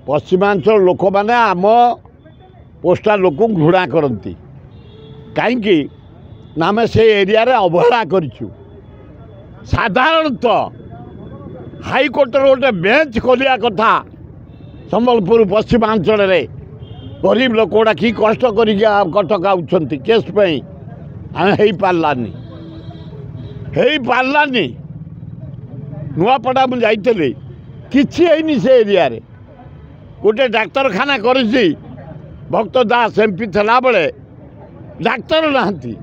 पश्चिमांचल लोक मैंने आम पोस्टाल लोक घृणा करती कहीं आम से एरिया अवहेला करूँ। साधारणतः हाईकोर्टर गोटे बेंच खोलिया कथा संबलपुर पश्चिमांचल गरीब लोक गुड़ा कि कष्ट कर कटक आउट केस आम हो पार्लानी नुआपड़ा मुझे कि से एरिया रे गोटे डाक्तरखाना कर भक्त दास एमपी थला बेले डाक्तर नहांती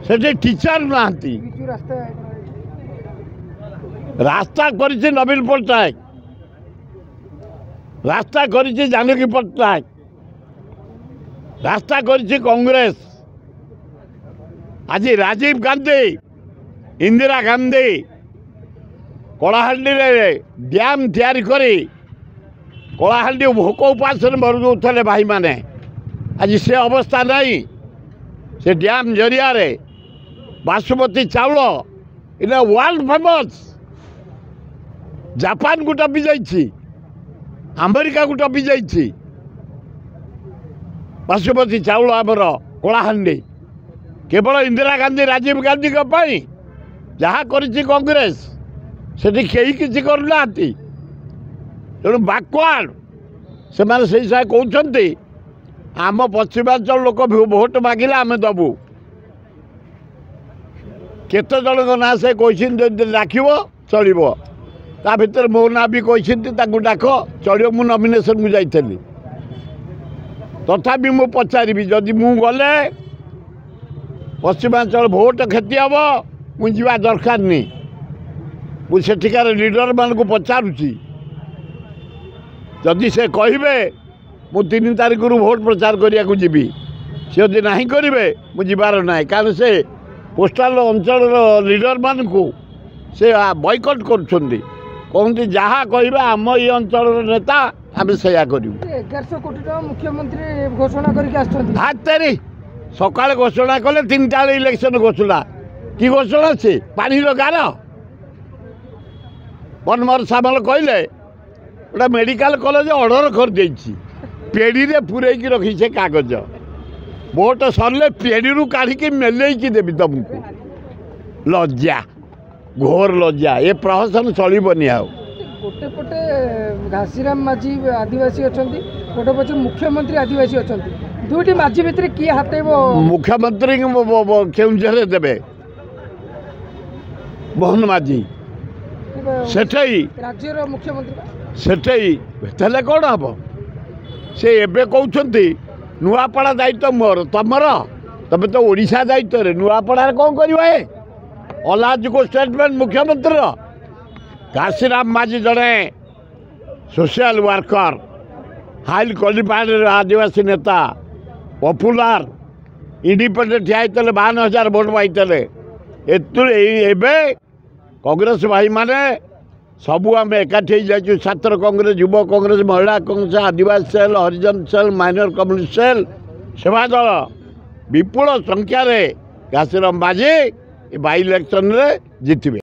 से टीचर नहांती रास्ता करिछि नवीन पट्टनायक रास्ता करिछि जानकी पट्टनायक रास्ता करिछि कांग्रेस। आज राजीव गांधी इंदिरा गांधी कलाहांडी रे डैम तैयारी करी कलाहांडी भोक उपास मरुले भाई माने आज से अवस्था नहीं से डैम जरिया रे बासुमती चाउल इन वर्ल्ड फेमस जापान को टपी जाइछि अमेरिका को टपी जाइछि बासुमती चाउल आमर कलाहांडी केवल इंदिरा गांधी राजीव गांधी जहाँ करिछि कांग्रेस सेठी केही किछि करुनाहांती तेणु बैकवर्ड से कहते आम पश्चिमांचल लोक भोट मागिले आम दबू केते जन ना से कहते डाक चलो ता भीतर मो ना भी कहते डाक चलो मु नॉमिनेशन को जाइली तथापि मु पचारि जदि मु गले पश्चिमांचल भोट क्षति हम मुझा दरकार नहीं मुझेकार लीडर मान को पचारुची जदि से कहे मु 3 तारीख भोट प्रचार करने को जी सी जदि ना करेंगे मुझार ना कारण से पोस्टाल अंचल लीडर मान को से बॉयकट कहते जहाँ कहे आम ये अंचल नेता आम से 1100 कोटी टका मुख्यमंत्री घोषणा करके सकाଳେ घोषणा कले 3टा इलेक्शन घोषणा कि घोषणा से पानी गार मनमोहन सामल कहले गोटे मेडिकल कॉलेज ऑर्डर कर देछि पेड़ी रे पूरेकी रखी से कागज वोट सरले पेड़ी रू काढ़ी मेलेकी देवी तुमको लज्जा घोर लज्जा ये प्रहसन चलबनी आ गोटे पटे घासीराम माझी आदिवासी अच्छा गोटे पटे मुख्यमंत्री आदिवासी अच्छा दुईटी माझी भितर किए हाथेब मुख्यमंत्री केउंझर देवे मोहन माझी सेठई राज्यर मुख्यमंत्री सेठे कौन हम से एबे कहते नुआपड़ा दायित्व मोर तमर तबे तो ओडिशा दायित्व रे नुआपड़ा कौन कर अलाजुक स्टेटमेंट मुख्यमंत्री घासीराम माझी जड़े सोशल वर्कर हाइली क्वालिफाइड आदिवासी नेता पॉपुलर इंडिपेंडेंट ठिया 52,000 भोट पाई एबे कांग्रेस भाई माने सबू आम एकाठी जाइए छात्र कांग्रेस युव कांग्रेस महिला कांग्रेस आदिवासी सेल हरिजन सेल माइनर कम्युनिटी सेल सेवा दल विपुल संख्यार घासीराम माझी बाई इलेक्शन रे जीतबे।